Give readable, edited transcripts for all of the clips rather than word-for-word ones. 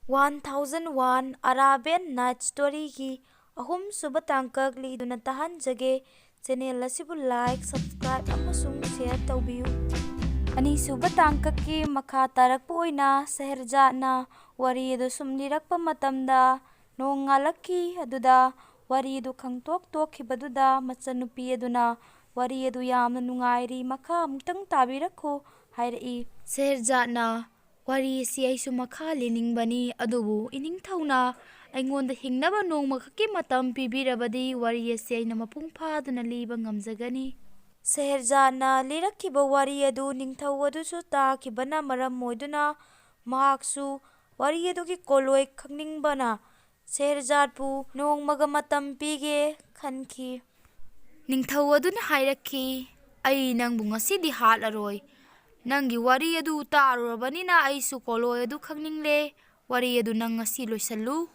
1001 Arabian Night Story-gi ahum suba tangkak liduna tahanjage. Channel asibu like, subscribe amasung share tawbiyu. Ani suba tangkakki makha tarakpa oina sheharyadna wari adu sumlirakpa matamda nong ngalakki aduda wari adu khangtok tokhibaduda machanupi aduna wari adu yamna nungairi makha amutang tabirakhu hairai. Sheharyadna wari si aisu makha leningbani adubu ining thauna aingonda hingnaba nongma khaki matam pibirabadi wari asi aina mapung phaduna liba ngamjagani. Sheharyadna lirakhiba wari adu ningthau adusu takibana maram moiduna mahaksu wari adugi koloi khangningbana Sheharyadbu nongmaga matam pige khanki. Ningthau aduna hairakhi, ai nangbu ngasidi hatlaroi. Nangi wari adu tarurabanina aisu koloi adu khangningle wari adu nang ngasi loisallu.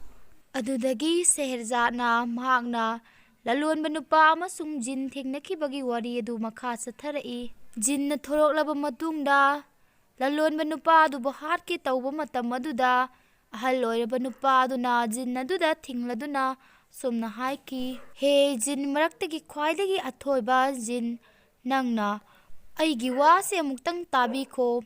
Adudagi Sheharyadna mahakna lalonba nupa amasung jin thengnakhibagi wari adu makha chatharai. Jinna thoroklaba matungda lalonba nupa adubu hatki tauba matam aduda ahal oiraba nupa aduna jin aduda thingladuna somna haiki, he jin maraktagi khwaidagi athoiba jin nangna aigi wase amuktang tabikho.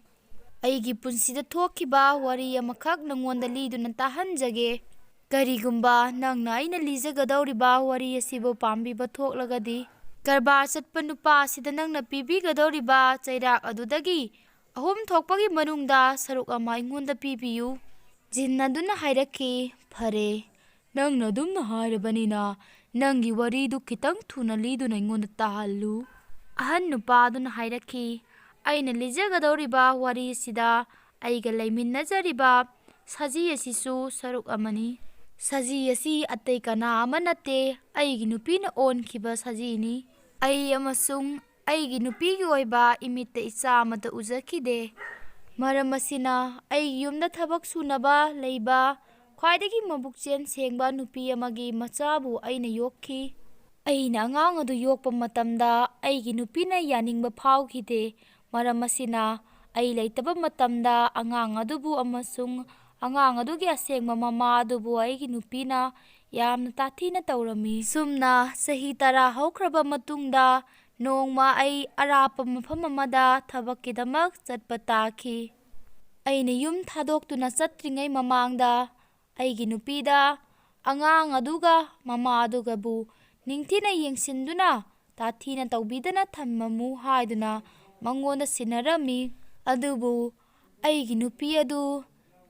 Aigi punsida thokhiba wari amakhak nangonda liduna tahanjage. Karigumba nangna aina lijagadauriba wari asibu pambiba thoklagadi karbar chatpa nupa asida nangna pibigadauriba chairak adudagi ahum thokpagi manungda saruk ama aingonda pibiyu. Jin aduna hairakhi, phare nangna dumna hairabanina nangi waridu khitang thuna liduna aingonda tahallu. Ahan nupa aduna hairakhi, aina lijagadauriba wari asida aiga laiminajariba saji asisu saruk amani. Saji asi atai kana ama nate aigi nupina onkhiba sajini. Ai amasung aigi nupigi oiba imitta icha amata ujakhide. Maram asina aigi yumda thabak sunaba leiba khwaidagi mabukchen sengba nupi amagi machabu aina yokhi. Aina angang adu yokpa matamda aigi nupina yaningba phawkhide. Maram asina ai leitaba matamda angang adubu amasung angang adugi asengma mama adubu aigi nupina yamna tathina taurami. Sumna sahi tara haukraba matungda nongma ai arapa mafam amada thabakkidamak chatpa takhi. Aina yum thadoktuna chatringai mamangda aigi nupida angang aduga mama adugabu ningthina yengsinduna tathina taubidana thammamu haiduna mangonda sinarami. Adubu aigi nupi adu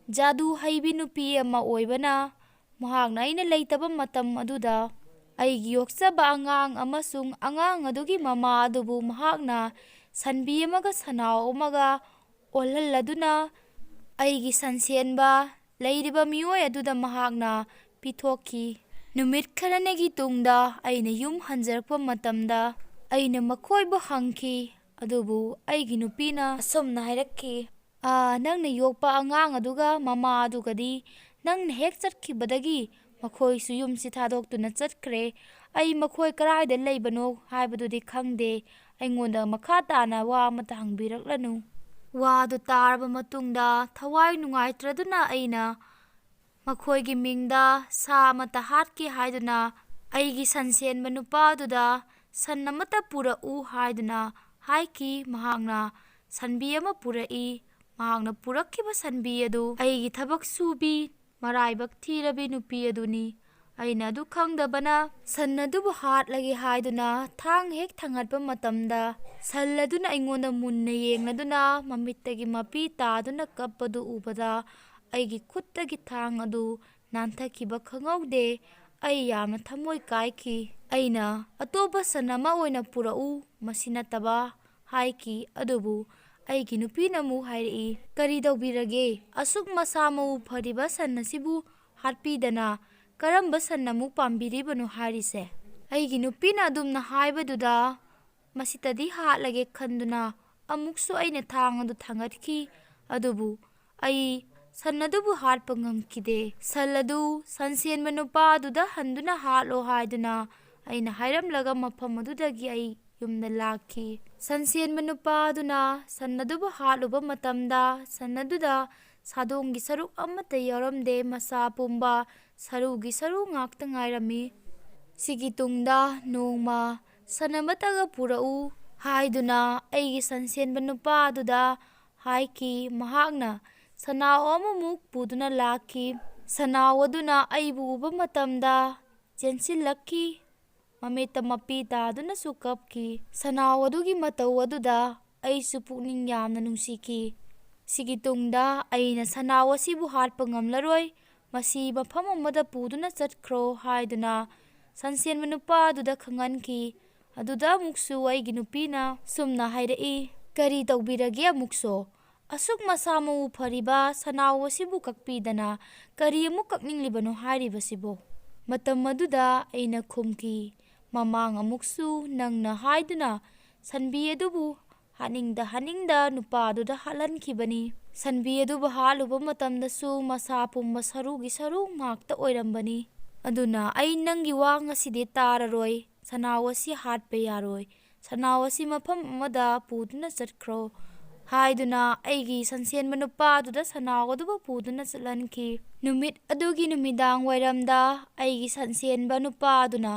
jadu haibi nupi ama oibana mahakna aina leitaba matam aduda aigi yoksaba angang amasung angang adugi mama adubu mahakna sanbi amaga sanau amaga olhalladuna aigi sansenba leiriba mioi aduda mahakna pithokhi. Numit kharanagi tungda aina yum hanjarakpa matamda aina makhoibu hangki adubu aigi nupina asomna hairakhi, nangna yokpa angang aduga mama adugadi nangna hek chatkibadagi makhoi su yumsi thadoktuna chatkre. Ai makhoi karaida leibano haibadudi khangde aingonda makha tana wa amata hangbiraklanu. Wadu tarba matungda thawai nungaitraduna aina makhoigi mingda sa amata hatki haiduna aigi sansenba nupa aduda san amata purau haiduna haiki. Mahakna sanbi ama purai. Mahakna purakhiba sanbi adu aigi thabak subi maraibak thirabi nupi aduni. Aina adu khangdabana san adubu hatlagi haiduna thang hek thangatpa matamda sal aduna aingonda munna yengladuna mamittagi mapi taduna kappadu ubada aigi khuttagi thang adu nanthakhiba khangaude. Ai yamna thamoi kaikhi. Aina atoba sanama oina purau masinataba haiki adubu aigi nupina mu hairai, kari daubirage asuk masama u phariba sannasibu hatpidana karamba sannamu pambiribanu harise. Aigi nupina adumna haibaduda masitadi hatlage khanduna amuksu aina thang adu thangatkhi adubu ai sannadubu hatpa ngamkide. Saladu sansenba nupa aduda handuna hatlo haiduna aina hairamlaga mafam adudagi ai yumna lakhi. Sansenba nupa aduna sannadubu hatluba matamda sannaduda ꯁꯥꯗꯣꯡꯒꯤ ꯁꯔꯨꯛ ꯑꯃꯠꯇ ꯌꯥꯎꯔꯝꯗꯦ, ꯃꯁꯥ ꯄꯨꯝꯕ ꯁꯔꯨꯒꯤ ꯁꯔꯨ ꯉꯥꯛꯇ ꯉꯥꯏꯔꯝꯃꯤ꯫ ꯁꯤꯒꯤ ꯇꯨꯡꯗ ꯅꯣꯡꯃ ꯁꯟ ꯑꯃꯠꯇꯒ ꯄꯨꯔꯛꯎ ꯍꯥꯏꯗꯨꯅ ꯑꯩꯒꯤ ꯁꯟꯁꯦꯟꯕ ꯅꯨꯄꯥ ꯑꯗꯨꯗ ꯍꯥꯏꯈꯤ꯫ ꯃꯍꯥꯛꯅ ꯁꯟꯅꯥꯎ ꯑꯃꯃꯨꯛ ꯄꯨꯗꯨꯅ ꯂꯥꯛꯈꯤ꯫ ꯁꯟꯅꯥꯎ ꯑꯗꯨꯅ ꯑꯩꯕꯨ ꯎꯕ ꯃꯇꯝꯗ ꯆꯦꯟꯁꯤꯜꯂꯛꯈꯤ, ꯃꯃꯤꯠꯇ ꯃꯄꯤ ꯇꯥꯗꯨꯅꯁꯨ ꯀꯞꯈꯤ꯫ ꯁꯟꯅꯥꯎ ꯑꯗꯨꯒꯤ ꯃꯇꯧ ꯑꯗꯨꯗ ꯑꯩꯁꯨ ꯄꯨꯛꯅꯤꯡ ꯌꯥꯝꯅ ꯅꯨꯡꯁꯤꯈꯤ꯫ ꯁꯤꯒꯤ ꯇꯨꯡꯗ ꯑꯩꯅ ꯁꯟꯅꯥꯎ ꯑꯁꯤꯕꯨ ꯍꯥꯠꯄ ꯉꯝꯂꯔꯣꯏ, ꯃꯁꯤ ꯃꯐꯝ ꯑꯃꯗ ꯄꯨꯗꯨꯅ ꯆꯠꯈ꯭ꯔꯣ ꯍꯥꯏꯗꯨꯅ ꯁꯟꯁꯦꯟꯕ ꯅꯨꯄꯥ ꯑꯗꯨꯗ ꯈꯪꯍꯟꯈꯤ꯫ ꯑꯗꯨꯗ ꯑꯃꯨꯛꯁꯨ ꯑꯩꯒꯤ ꯅꯨꯄꯤꯅ ꯁꯨꯝꯅ ꯍꯥꯏꯔꯛꯏ, ꯀꯔꯤ ꯇꯧꯕꯤꯔꯒꯦ ꯑꯃꯨꯛꯁꯨ? ꯑꯁꯨꯛ ꯃꯁꯥ ꯃꯎ ꯐꯔꯤꯕ ꯁꯟꯅꯥꯎ ꯑꯁꯤꯕꯨ ꯀꯛꯄꯤꯗꯅ ꯀꯔꯤ ꯑꯃꯨꯛ ꯀꯛꯅꯤꯡꯂꯤꯕꯅꯣ ꯍꯥꯏꯔꯤꯕꯁꯤꯕꯣ? ꯃꯇꯝ ꯑꯗꯨꯗ ꯑꯩꯅ ꯈꯨꯝꯈꯤ, ꯃꯃꯥꯡ ꯑꯃꯨꯛꯁꯨ ꯅꯪꯅ ꯍꯥꯏꯗꯨꯅ ꯁꯟꯕꯤ ꯑꯗꯨꯕꯨ ꯍꯥꯠꯅꯤꯡꯗ ꯅꯨꯄꯥ ꯑꯗꯨꯗ ꯍꯥꯠꯍꯟꯈꯤꯕꯅꯤ꯫ ꯁꯟꯕꯤ ꯑꯗꯨꯕꯨ ꯍꯥꯠꯂꯨꯕ ꯃꯇꯝꯗꯁꯨ ꯃꯁꯥ ꯄꯨꯝꯕ ꯁꯔꯨꯒꯤ ꯁꯔꯨ ꯉꯥꯛꯇ ꯑꯣꯏꯔꯝꯕꯅꯤ꯫ ꯑꯗꯨꯅ ꯑꯩ ꯅꯪꯒꯤ ꯋꯥ ꯉꯁꯤꯗꯤ ꯇꯥꯔꯔꯣꯏ, ꯁꯟꯅꯥꯎ ꯑꯁꯤ ꯍꯥꯠꯄ ꯌꯥꯔꯣꯏ, ꯁꯟꯅꯥꯎ ꯑꯁꯤ ꯃꯐꯝ ꯑꯃꯗ ꯄꯨꯗꯨꯅ ꯆꯠꯈ꯭ꯔꯣ ꯍꯥꯏꯗꯨꯅ ꯑꯩꯒꯤ ꯁꯟꯁꯦꯟꯕ ꯅꯨꯄꯥ ꯑꯗꯨꯗ ꯁꯟꯅꯥꯎ ꯑꯗꯨꯕꯨ ꯄꯨꯗꯨꯅ ꯆꯠꯍꯟꯈꯤ꯫ ꯅꯨꯃꯤꯠ ꯑꯗꯨꯒꯤ ꯅꯨꯃꯤꯗꯥꯡ ꯋꯥꯏꯔꯝꯗ ꯑꯩꯒꯤ ꯁꯟꯁꯦꯟꯕ ꯅꯨꯄꯥ ꯑꯗꯨꯅ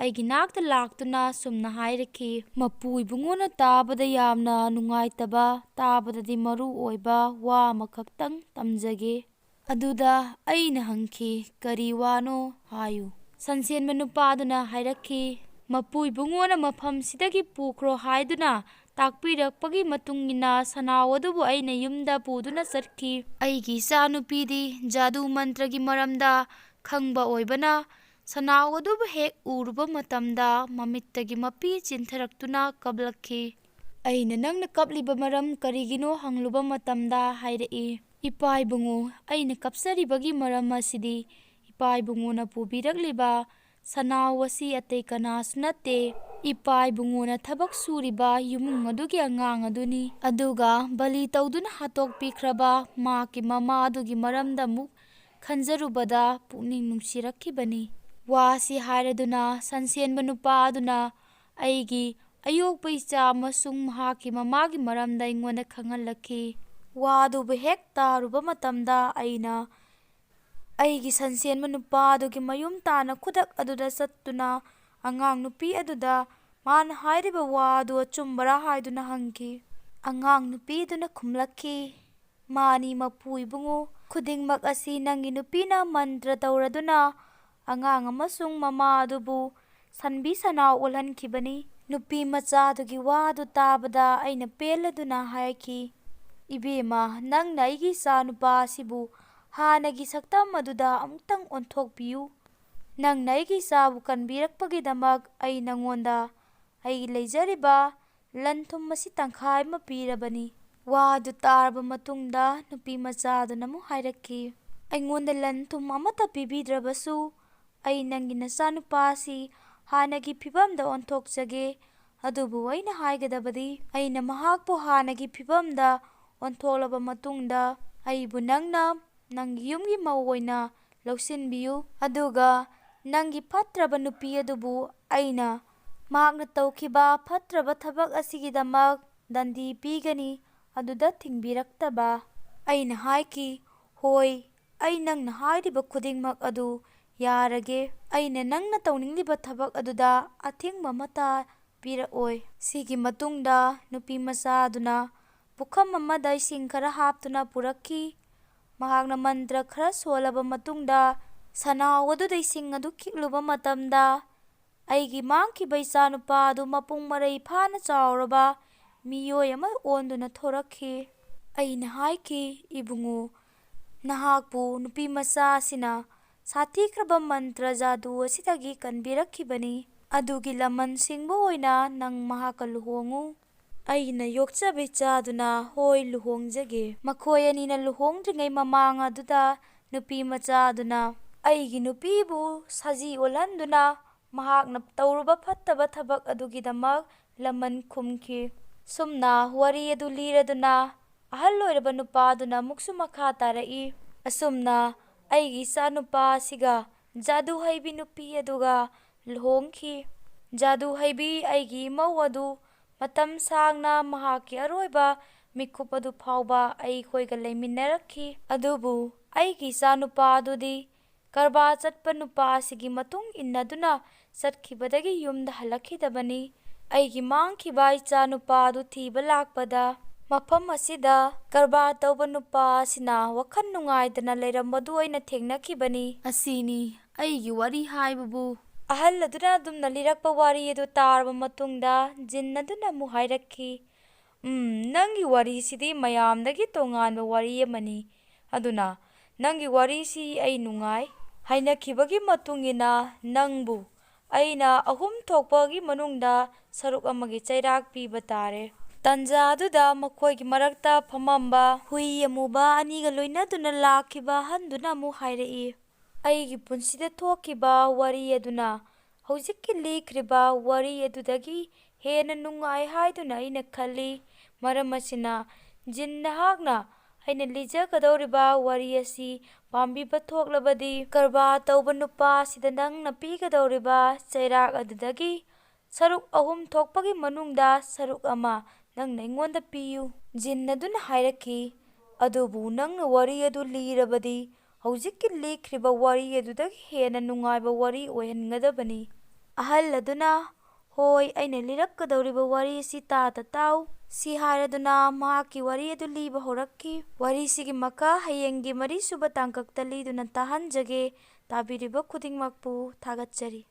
ꯑꯩꯒꯤ ꯅꯥꯛꯇ ꯂꯥꯛꯇꯨꯅ ꯁꯨꯝꯅ ꯍꯥꯏꯔꯛꯈꯤ, ꯃꯄꯨ ꯏꯕꯨꯡꯉꯣꯅ ꯇꯥꯕꯗ ꯌꯥꯝꯅ ꯅꯨꯡꯉꯥꯏꯇꯕ, ꯇꯥꯕꯗꯗꯤ ꯃꯔꯨ ꯑꯣꯏꯕ ꯋꯥ ꯑꯃꯈꯛꯇꯪ ꯇꯝꯖꯒꯦ꯫ ꯑꯗꯨꯗ ꯑꯩꯅ ꯍꯪꯈꯤ, ꯀꯔꯤ ꯋꯥꯅꯣ ꯍꯥꯏꯌꯨ꯫ ꯁꯟꯁꯦꯟꯕ ꯅꯨꯄꯥꯗꯨꯅ ꯍꯥꯏꯔꯛꯈꯤ, ꯃꯄꯨ ꯏꯕꯨꯡꯉꯣꯅ ꯃꯐꯝꯁꯤꯗꯒꯤ ꯄꯨꯈ꯭ꯔꯣ ꯍꯥꯏꯗꯨꯅ ꯇꯥꯛꯄꯤꯔꯛꯄꯒꯤ ꯃꯇꯨꯡꯏꯟꯅ ꯁꯟꯅꯥꯎ ꯑꯗꯨꯕꯨ ꯑꯩꯅ ꯌꯨꯝꯗ ꯄꯨꯗꯨꯅ ꯆꯠꯈꯤ꯫ ꯑꯩꯒꯤ ꯏꯆꯥ ꯅꯨꯄꯤꯗꯤ ꯖꯥꯗꯨ ꯃꯟꯇ꯭ꯔꯒꯤ ꯃꯔꯝꯗ ꯈꯪꯕ ꯑꯣꯏꯕꯅ ꯁꯟꯅꯥꯎ ꯑꯗꯨꯕꯨ ꯍꯦꯛ ꯎꯔꯨꯕ ꯃꯇꯝꯗ ꯃꯃꯤꯠꯇꯒꯤ ꯃꯄꯤ ꯆꯤꯟꯊꯔꯛꯇꯨꯅ ꯀꯞꯂꯛꯈꯤ꯫ ꯑꯩꯅ ꯅꯪꯅ ꯀꯞꯂꯤꯕ ꯃꯔꯝ ꯀꯔꯤꯒꯤꯅꯣ ꯍꯪꯂꯨꯕ ꯃꯇꯝꯗ ꯍꯥꯏꯔꯛꯏ, ꯏꯄꯥ ꯏꯕꯨꯡꯉꯣ, ꯑꯩꯅ ꯀꯞꯆꯔꯤꯕꯒꯤ ꯃꯔꯝ ꯑꯁꯤꯗꯤ ꯏꯄꯥ ꯏꯕꯨꯡꯉꯣꯅ ꯄꯨꯕꯤꯔꯛꯂꯤꯕ ꯁꯟꯅꯥꯎ ꯑꯁꯤ ꯑꯇꯩ ꯀꯅꯥꯁꯨ ꯅꯠꯇꯦ, ꯏꯄꯥ ꯏꯕꯨꯡꯉꯣꯅ ꯊꯕꯛ ꯁꯨꯔꯤꯕ ꯏꯃꯨꯡ ꯑꯗꯨꯒꯤ ꯑꯉꯥꯡ ꯑꯗꯨꯅꯤ꯫ ꯑꯗꯨꯒ ꯕꯂꯤ ꯇꯧꯗꯨꯅ ꯍꯥꯠꯇꯣꯛꯄꯤꯈ꯭ꯔꯕ ꯃꯍꯥꯛꯀꯤ ꯃꯃꯥ ꯑꯗꯨꯒꯤ ꯃꯔꯝꯗ ꯑꯃꯨꯛ ꯈꯟꯖꯔꯨꯕꯗ ꯄꯨꯛꯅꯤꯡ ꯅꯨꯡꯁꯤꯔꯛꯈꯤꯕꯅꯤ꯫ ꯋꯥꯁꯤ ꯍꯥꯏꯔꯗꯨꯅ ꯁꯟꯁꯦꯟꯕ ꯅꯨꯄꯥ ꯑꯗꯨꯅ ꯑꯩꯒꯤ ꯑꯌꯣꯛꯄ ꯏꯆꯥ ꯑꯃꯁꯨꯡ ꯃꯍꯥꯛꯀꯤ ꯃꯃꯥꯒꯤ ꯃꯔꯝꯗ ꯑꯩꯉꯣꯟꯗ ꯈꯪꯍꯜꯂꯛꯈꯤ꯫ ꯋꯥ ꯑꯗꯨꯕꯨ ꯍꯦꯛ ꯇꯥꯔꯨꯕ ꯃꯇꯝꯗ ꯑꯩꯅ ꯑꯩꯒꯤ ꯁꯟꯁꯦꯟꯕ ꯅꯨꯄꯥ ꯑꯗꯨꯒꯤ ꯃꯌꯨꯝ ꯇꯥꯟꯅ ꯈꯨꯗꯛ ꯑꯗꯨꯗ ꯆꯠꯇꯨꯅ ꯑꯉꯥꯡ ꯅꯨꯄꯤ ꯑꯗꯨꯗ ꯃꯥꯅ ꯍꯥꯏꯔꯤꯕ ꯋꯥ ꯑꯗꯨ ꯑꯆꯨꯝꯕꯔꯥ ꯍꯥꯏꯗꯨꯅ ꯍꯪꯈꯤ꯫ ꯑꯉꯥꯡ ꯅꯨꯄꯤꯗꯨꯅ ꯈꯨꯝꯂꯛꯈꯤ, ꯃꯥꯅꯤ ꯃꯄꯨ ꯏꯕꯨꯡꯉꯣ, ꯈꯨꯗꯤꯡꯃꯛ ꯑꯁꯤ ꯅꯪꯒꯤ ꯅꯨꯄꯤꯅ ꯃꯟꯇ꯭ꯔ ꯇꯧꯔꯗꯨꯅ ꯑꯉꯥꯡ ꯑꯃꯁꯨꯡ ꯃꯃꯥ ꯑꯗꯨꯕꯨ ꯁꯟꯕꯤ ꯁꯟꯅꯥꯎ ꯑꯣꯜꯍꯟꯈꯤꯕꯅꯤ꯫ ꯅꯨꯄꯤ ꯃꯆꯥꯗꯨꯒꯤ ꯋꯥ ꯑꯗꯨ ꯇꯥꯕꯗ ꯑꯩꯅ ꯄꯦꯜꯂꯗꯨꯅ ꯍꯥꯏꯈꯤ, ꯏꯕꯦꯝꯃ, ꯅꯪꯅ ꯑꯩꯒꯤ ꯏꯆꯥ ꯅꯨꯄꯥ ꯑꯁꯤꯕꯨ ꯍꯥꯟꯅꯒꯤ ꯁꯛꯇꯝ ꯑꯗꯨꯗ ꯑꯃꯨꯛꯇꯪ ꯑꯣꯟꯊꯣꯛꯄꯤꯌꯨ꯫ ꯅꯪꯅ ꯑꯩꯒꯤ ꯏꯆꯥꯕꯨ ꯀꯟꯕꯤꯔꯛꯄꯒꯤꯗꯃꯛ ꯑꯩ ꯅꯉꯣꯟꯗ ꯑꯩꯒꯤ ꯂꯩꯖꯔꯤꯕ ꯂꯟ ꯊꯨꯝ ꯑꯁꯤ ꯇꯪꯈꯥꯏ ꯑꯃ ꯄꯤꯔꯕꯅꯤ꯫ ꯋꯥ ꯑꯗꯨ ꯇꯥꯔꯕ ꯃꯇꯨꯡꯗ ꯅꯨꯄꯤ ꯃꯆꯥꯗꯨꯅ ꯑꯃꯨꯛ ꯍꯥꯏꯔꯛꯈꯤ, ꯑꯩꯉꯣꯟꯗ ꯂꯟ ꯊꯨꯝ ꯑꯃꯠꯇ ꯄꯤꯕꯤꯗ꯭ꯔꯕꯁꯨ ꯑꯩ ꯅꯪꯒꯤ ꯅꯆꯥꯅꯨꯄꯥ ꯑꯁꯤ ꯍꯥꯟꯅꯒꯤ ꯐꯤꯕꯝꯗ ꯑꯣꯟꯊꯣꯛꯆꯒꯦ꯫ ꯑꯗꯨꯕꯨ ꯑꯩꯅ ꯍꯥꯏꯒꯗꯕꯗꯤ ꯑꯩꯅ ꯃꯍꯥꯛꯄꯨ ꯍꯥꯟꯅꯒꯤ ꯐꯤꯕꯝꯗ ꯑꯣꯟꯊꯣꯛꯂꯕ ꯃꯇꯨꯡꯗ ꯑꯩꯕꯨ ꯅꯪꯅ ꯅꯪꯒꯤ ꯌꯨꯝꯒꯤ ꯃꯧ ꯑꯣꯏꯅ ꯂꯧꯁꯤꯟꯕꯤꯌꯨ, ꯑꯗꯨꯒ ꯅꯪꯒꯤ ꯐꯠꯇ꯭ꯔꯕ ꯅꯨꯄꯤ ꯑꯗꯨꯕꯨ ꯑꯩꯅ ꯃꯍꯥꯛꯅ ꯇꯧꯈꯤꯕ ꯐꯠꯇ꯭ꯔꯕ ꯊꯕꯛ ꯑꯁꯤꯒꯤꯗꯃꯛ ꯗꯟꯗꯤ ꯄꯤꯒꯅꯤ, ꯑꯗꯨꯗ ꯊꯤꯡꯕꯤꯔꯛꯇꯕ꯫ ꯑꯩꯅ ꯍꯥꯏꯈꯤ, ꯍꯣꯏ, ꯑꯩ ꯅꯪꯅ ꯍꯥꯏꯔꯤꯕ ꯈꯨꯗꯤꯡꯃꯛ ꯑꯗꯨ ꯌꯥꯔꯒꯦ꯫ ꯑꯩꯅ ꯅꯪꯅ ꯇꯧꯅꯤꯡꯂꯤꯕ ꯊꯕꯛ ꯑꯗꯨꯗ ꯑꯊꯤꯡꯕ ꯑꯃꯠꯇ ꯄꯤꯔꯛꯑꯣꯏ꯫ ꯁꯤꯒꯤ ꯃꯇꯨꯡꯗ ꯅꯨꯄꯤ ꯃꯆꯥꯗꯨꯅ ꯄꯨꯈꯝ ꯑꯃꯗ ꯏꯁꯤꯡ ꯈꯔ ꯍꯥꯞꯇꯨꯅ ꯄꯨꯔꯛꯈꯤ꯫ ꯃꯍꯥꯛꯅ ꯃꯟꯇ꯭ꯔ ꯈꯔ ꯁꯣꯜꯂꯕ ꯃꯇꯨꯡꯗ ꯁꯟꯅꯥꯎ ꯑꯗꯨꯗ ꯏꯁꯤꯡ ꯑꯗꯨ ꯈꯤꯛꯂꯨꯕ ꯃꯇꯝꯗ ꯑꯩꯒꯤ ꯃꯥꯡꯈꯤꯕ ꯏꯆꯥꯅꯨꯄꯥ ꯑꯗꯨ ꯃꯄꯨꯡ ꯃꯔꯩ ꯐꯥꯅ ꯆꯥꯎꯔꯕ ꯃꯤꯑꯣꯏ ꯑꯃ ꯑꯣꯟꯗꯨꯅ ꯊꯣꯔꯛꯈꯤ꯫ ꯑꯩꯅ ꯍꯥꯏꯈꯤ, ꯏꯕꯨꯡꯉꯣ, ꯅꯍꯥꯛꯄꯨ ꯅꯨꯄꯤ ꯃꯆꯥ ꯑꯁꯤꯅ ꯁꯥꯊꯤꯈ꯭ꯔꯕ ꯃꯟꯇ꯭ꯔ ꯖꯥꯗꯨ ꯑꯁꯤꯗꯒꯤ ꯀꯟꯕꯤꯔꯛꯈꯤꯕꯅꯤ꯫ ꯑꯗꯨꯒꯤ ꯂꯃꯟ ꯁꯤꯡꯕ ꯑꯣꯏꯅ ꯅꯪ ꯃꯍꯥꯛꯀ ꯂꯨꯍꯣꯡꯉꯨ꯫ ꯑꯩꯅ ꯌꯣꯛꯆꯕ ꯏꯆꯥꯗꯨꯅ ꯍꯣꯏ ꯂꯨꯍꯣꯡꯖꯒꯦ꯫ ꯃꯈꯣꯏ ꯑꯅꯤꯅ ꯂꯨꯍꯣꯡꯗ꯭ꯔꯤꯉꯩ ꯃꯃꯥꯡ ꯑꯗꯨꯗ ꯅꯨꯄꯤ ꯃꯆꯥꯗꯨꯅ ꯑꯩꯒꯤ ꯅꯨꯄꯤꯕꯨ ꯁꯖꯤ ꯑꯣꯜꯍꯟꯗꯨꯅ ꯃꯍꯥꯛꯅ ꯇꯧꯔꯨꯕ ꯐꯠꯇꯕ ꯊꯕꯛ ꯑꯗꯨꯒꯤꯗꯃꯛ ꯂꯃꯟ ꯈꯨꯝꯈꯤ꯫ ꯁꯨꯝꯅ ꯋꯥꯔꯤ ꯑꯗꯨ ꯂꯤꯔꯗꯨꯅ ꯑꯍꯜ ꯑꯣꯏꯔꯕ ꯅꯨꯄꯥꯗꯨꯅ ꯑꯃꯨꯛꯁꯨ ꯃꯈꯥ ꯇꯥꯔꯛꯏ, ꯑꯁꯨꯝꯅ ꯑꯩꯒꯤ ꯏꯆꯥꯅꯨꯄꯥ ꯑꯁꯤꯒ ꯖꯥꯗꯨ ꯍꯩꯕꯤ ꯅꯨꯄꯤ ꯑꯗꯨꯒ ꯂꯨꯍꯣꯡꯈꯤ꯫ ꯖꯥꯗꯨ ꯍꯩꯕꯤ ꯑꯩꯒꯤ ꯏꯃꯧ ꯑꯗꯨ ꯃꯇꯝ ꯁꯥꯡꯅ ꯃꯍꯥꯛꯀꯤ ꯑꯔꯣꯏꯕ ꯃꯤꯀꯨꯞ ꯑꯗꯨ ꯐꯥꯎꯕ ꯑꯩꯈꯣꯏꯒ ꯂꯩꯃꯤꯟꯅꯔꯛꯈꯤ꯫ ꯑꯗꯨꯕꯨ ꯑꯩꯒꯤ ꯏꯆꯥꯅꯨꯄꯥ ꯑꯗꯨꯗꯤ ꯀꯔꯕꯥꯔ ꯆꯠꯄ ꯅꯨꯄꯥ ꯑꯁꯤꯒꯤ ꯃꯇꯨꯡ ꯏꯟꯅꯗꯨꯅ ꯆꯠꯈꯤꯕꯗꯒꯤ ꯌꯨꯝꯗ ꯍꯜꯂꯛꯈꯤꯗꯕꯅꯤ꯫ ꯑꯩꯒꯤ ꯃꯥꯡꯈꯤꯕ ꯏꯆꯥꯅꯨꯄꯥ ꯑꯗꯨ ꯊꯤꯕ ꯂꯥꯛꯄꯗ ꯃꯐꯝ ꯑꯁꯤꯗ ꯀꯔꯕꯥꯔ ꯇꯧꯕ ꯅꯨꯄꯥ ꯑꯁꯤꯅ ꯋꯥꯈꯜ ꯅꯨꯡꯉꯥꯏꯇꯅ ꯂꯩꯔꯝꯕꯗꯨ ꯑꯩꯅ ꯊꯦꯡꯅꯈꯤꯕꯅꯤ꯫ ꯑꯁꯤꯅꯤ ꯑꯩꯒꯤ ꯋꯥꯔꯤ ꯍꯥꯏꯕꯕꯨ꯫ ꯑꯍꯜ ꯑꯗꯨꯅ ꯑꯗꯨꯝꯅ ꯂꯤꯔꯛꯄ ꯋꯥꯔꯤ ꯑꯗꯨ ꯇꯥꯔꯕ ꯃꯇꯨꯡꯗ ꯖꯤꯟ ꯑꯗꯨꯅ ꯑꯃꯨꯛ ꯍꯥꯏꯔꯛꯈꯤ, ꯅꯪꯒꯤ ꯋꯥꯔꯤꯁꯤꯗꯤ ꯃꯌꯥꯝꯗꯒꯤ ꯇꯣꯉꯥꯟꯕ ꯋꯥꯔꯤ ꯑꯃꯅꯤ꯫ ꯑꯗꯨꯅ ꯅꯪꯒꯤ ꯋꯥꯔꯤꯁꯤ ꯑꯩ ꯅꯨꯡꯉꯥꯏ꯫ ꯍꯥꯏꯅꯈꯤꯕꯒꯤ ꯃꯇꯨꯡ ꯏꯟꯅ ꯅꯪꯕꯨ ꯑꯩꯅ 3 ꯊꯣꯛꯄꯒꯤ ꯃꯅꯨꯡꯗ ꯁꯔꯨꯛ ꯑꯃꯒꯤ ꯆꯩꯔꯥꯛ ꯄꯤꯕ ꯇꯥꯔꯦ꯫ ꯇꯥꯟꯖꯥ ꯑꯗꯨꯗ ꯃꯈꯣꯏꯒꯤ ꯃꯔꯛꯇ ꯐꯝꯃꯝꯕ ꯍꯨꯏ ꯑꯃꯨꯕ ꯑꯅꯤꯒ ꯂꯣꯏꯅꯗꯨꯅ ꯂꯥꯛꯈꯤꯕ ꯑꯍꯟꯗꯨꯅ ꯑꯃꯨꯛ ꯍꯥꯏꯔꯛꯏ, ꯑꯩꯒꯤ ꯄꯨꯟꯁꯤꯗ ꯊꯣꯛꯈꯤꯕ ꯋꯥꯔꯤ ꯑꯗꯨꯅ ꯍꯧꯖꯤꯛꯀꯤ ꯂꯤꯈ꯭ꯔꯤꯕ ꯋꯥꯔꯤ ꯑꯗꯨꯗꯒꯤ ꯍꯦꯟꯅ ꯅꯨꯡꯉꯥꯏ ꯍꯥꯏꯗꯨꯅ ꯑꯩꯅ ꯈꯜꯂꯤ꯫ ꯃꯔꯝ ꯑꯁꯤꯅ ꯖꯤꯟ, ꯅꯍꯥꯛꯅ ꯑꯩꯅ ꯂꯤꯖꯒꯗꯧꯔꯤꯕ ꯋꯥꯔꯤ ꯑꯁꯤ ꯄꯥꯝꯕꯤꯕ ꯊꯣꯛꯂꯕꯗꯤ ꯀꯔꯕꯥꯔ ꯇꯧꯕ ꯅꯨꯄꯥ ꯑꯁꯤꯗ ꯅꯪꯅ ꯄꯤꯒꯗꯧꯔꯤꯕ ꯆꯩꯔꯥꯛ ꯑꯗꯨꯗꯒꯤ ꯁꯔꯨꯛ 3 ꯊꯣꯛꯄꯒꯤ ꯃꯅꯨꯡꯗ ꯁꯔꯨꯛ ꯑꯃ ꯅꯪꯅ ꯑꯩꯉꯣꯟꯗ ꯄꯤꯌꯨ꯫ ꯖꯤꯟ ꯑꯗꯨꯅ ꯍꯥꯏꯔꯛꯈꯤ, ꯑꯗꯨꯕꯨ ꯅꯪꯅ ꯋꯥꯔꯤ ꯑꯗꯨ ꯂꯤꯔꯕꯗꯤ ꯍꯧꯖꯤꯛꯀꯤ ꯂꯤꯈ꯭ꯔꯤꯕ ꯋꯥꯔꯤ ꯑꯗꯨꯗꯒꯤ ꯍꯦꯟꯅ ꯅꯨꯡꯉꯥꯏꯕ ꯋꯥꯔꯤ ꯑꯣꯏꯍꯟꯒꯗꯕꯅꯤ꯫ ꯑꯍꯜ ꯑꯗꯨꯅ, ꯍꯣꯏ, ꯑꯩꯅ ꯂꯤꯔꯛꯀꯗꯧꯔꯤꯕ ꯋꯥꯔꯤ ꯑꯁꯤ ꯇꯥꯗ ꯇꯥꯎ, ꯁꯤ ꯍꯥꯏꯔꯗꯨꯅ ꯃꯍꯥꯛꯀꯤ ꯋꯥꯔꯤ ꯑꯗꯨ ꯂꯤꯕ ꯍꯧꯔꯛꯈꯤ꯫ ꯋꯥꯔꯤꯁꯤꯒꯤ ꯃꯈꯥ ꯍꯌꯦꯡꯒꯤ 4ꯁꯨꯕ ꯇꯥꯡꯀꯛꯇ ꯂꯤꯗꯨꯅ ꯇꯥꯍꯟꯖꯒꯦ꯫ ꯇꯥꯕꯤꯔꯤꯕ ꯈꯨꯗꯤꯡꯃꯛꯄꯨ ꯊꯥꯒꯠꯆꯔꯤ꯫